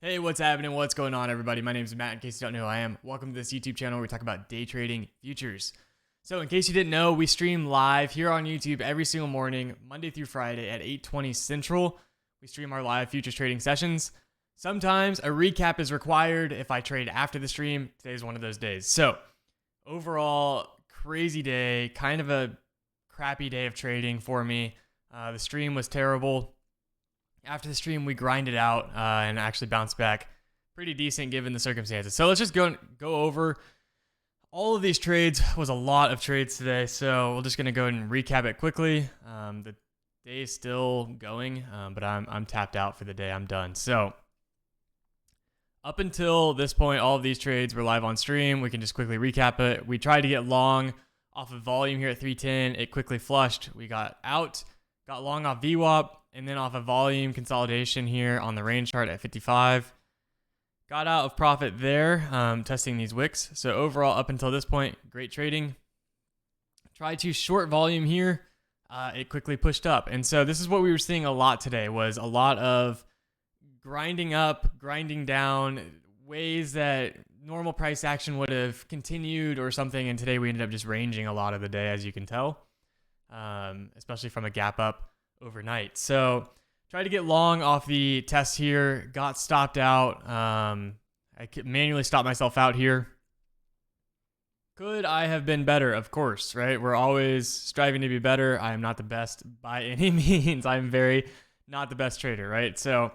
Hey, what's happening? What's going on, everybody? My name is Matt. In case you don't know who I am, welcome to this YouTube channel where we talk about day trading futures. So in case you didn't know, we stream live here on YouTube every single morning, Monday through Friday at 8:20 Central. We stream our live futures trading sessions. Sometimes a recap is required if I trade after the stream. Today's one of those days. So overall, crazy day, kind of a crappy day of trading for me. The stream was terrible. After the stream, we grinded out and actually bounced back pretty decent given the circumstances. So let's just go over all of these trades. Was a lot of trades today, so we're just going to go ahead and recap it quickly. The day is still going, but I'm tapped out for the day. I'm done. So up until this point, all of these trades were live on stream. We can just quickly recap it. We tried to get long off of volume here at 310. It quickly flushed. We got out, got long off VWAP, and then off a volume consolidation here on the range chart at 55. Got out of profit there, testing these wicks. So overall, up until this point, great trading. Tried to short volume here. It quickly pushed up. And so this is what we were seeing a lot today, was a lot of grinding up, grinding down, ways that normal price action would have continued or something. And today we ended up just ranging a lot of the day, as you can tell, especially from a gap up overnight. So tried to get long off the test here, got stopped out. I manually stopped myself out here. Could I have been better? Of course, right? We're always striving to be better. I am not the best by any means. I'm very not the best trader, right? So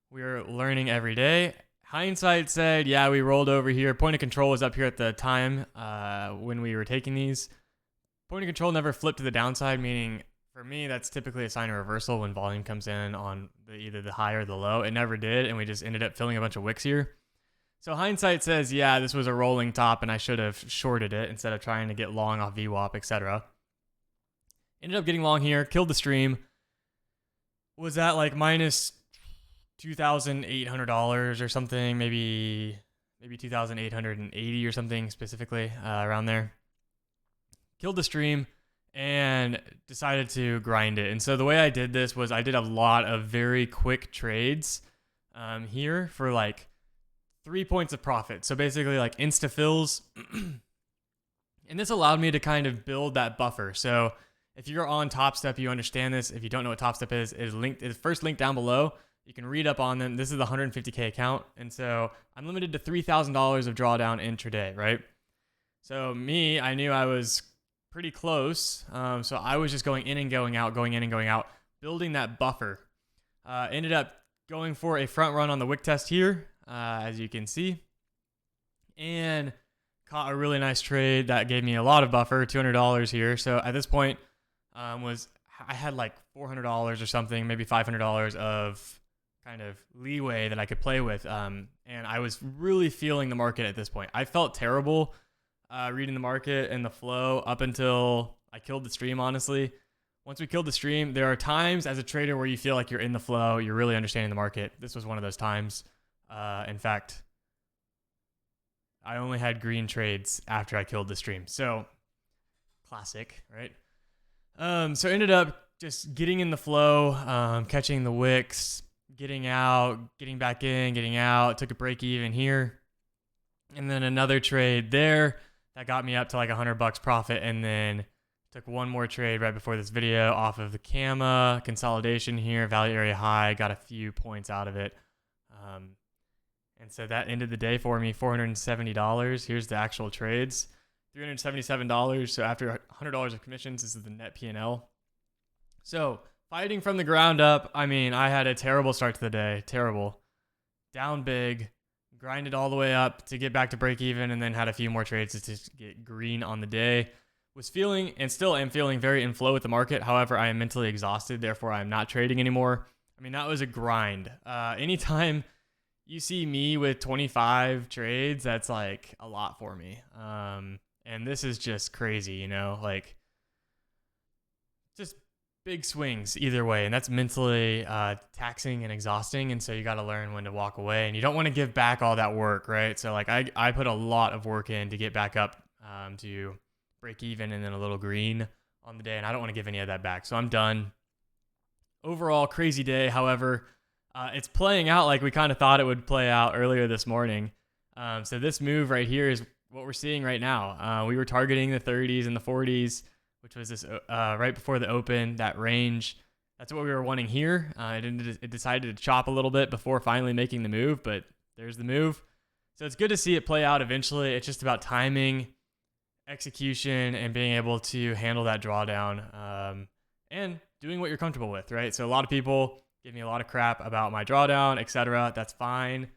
we're learning every day. Hindsight said, yeah, we rolled over here. Point of control was up here at the time when we were taking these. Point of control never flipped to the downside, meaning for me, that's typically a sign of reversal when volume comes in on either the high or the low. It never did, and we just ended up filling a bunch of wicks here. So hindsight says, yeah, this was a rolling top, and I should have shorted it instead of trying to get long off VWAP, etc. Ended up getting long here, killed the stream. Was at like minus $2,800 or something, maybe $2,880 or something specifically around there. Killed the stream and decided to grind it. And so the way I did this was I did a lot of very quick trades here for like 3 points of profit. So basically like insta fills. And this allowed me to kind of build that buffer. So if you're on Top Step, you understand this. If you don't know what Top Step is, it's first linked down below. You can read up on them. This is the 150K account. And so I'm limited to $3,000 of drawdown intraday, right? So I knew I was pretty close. So I was just going in and going out, building that buffer. Ended up going for a front run on the wick test here, as you can see, and caught a really nice trade that gave me a lot of buffer, $200 here. So at this point, I had like $400 or something, maybe $500 of kind of leeway that I could play with. And I was really feeling the market at this point. I felt terrible reading the market and the flow up until I killed the stream, honestly. Once we killed the stream, there are times as a trader where you feel like you're in the flow, you're really understanding the market. This was one of those times. In fact, I only had green trades after I killed the stream. So classic, right? So ended up just getting in the flow, catching the wicks, getting out, getting back in, getting out, took a break even here. And then another trade there. That got me up to like $100 profit, and then took one more trade right before this video off of the Gamma consolidation here, value area high, got a few points out of it. And so that ended the day for me, $470. Here's the actual trades, $377. So after $100 of commissions, this is the net P&L. So fighting from the ground up, I mean, I had a terrible start to the day, terrible. Down big. Grinded all the way up to get back to break even, and then had a few more trades to get green on the day. Was feeling and still am feeling very in flow with the market. However, I am mentally exhausted. Therefore, I'm not trading anymore. I mean, that was a grind. Anytime you see me with 25 trades, that's like a lot for me. And this is just crazy, you know, like just big swings either way, and that's mentally taxing and exhausting. And so you got to learn when to walk away, and you don't want to give back all that work, right? So like I put a lot of work in to get back up to break even and then a little green on the day, and I don't want to give any of that back. So I'm done. Overall, crazy day. However, It's playing out like we kind of thought it would play out earlier this morning. So this move right here is what we're seeing right now. We were targeting the 30s and the 40s, which was this right before the open, that range. That's what we were wanting here. It decided to chop a little bit before finally making the move, but there's the move. So it's good to see it play out eventually. It's just about timing, execution, and being able to handle that drawdown and doing what you're comfortable with, right? So a lot of people give me a lot of crap about my drawdown, etc. That's fine.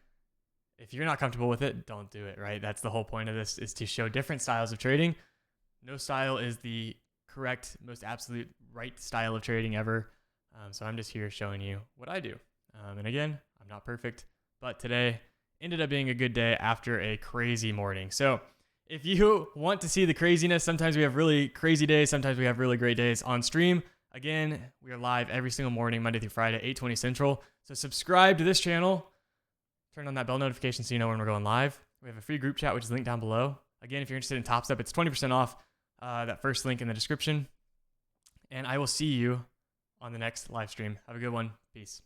If you're not comfortable with it, don't do it, right? That's the whole point of this, is to show different styles of trading. No style is the correct, most absolute right style of trading ever. So I'm just here showing you what I do. And again, I'm not perfect, but today ended up being a good day after a crazy morning. So if you want to see the craziness, sometimes we have really crazy days, sometimes we have really great days on stream. Again, we are live every single morning, Monday through Friday, 8:20 Central. So subscribe to this channel. Turn on that bell notification so you know when we're going live. We have a free group chat, which is linked down below. Again, if you're interested in Top Step, it's 20% off that first link in the description. And I will see you on the next live stream. Have a good one. Peace.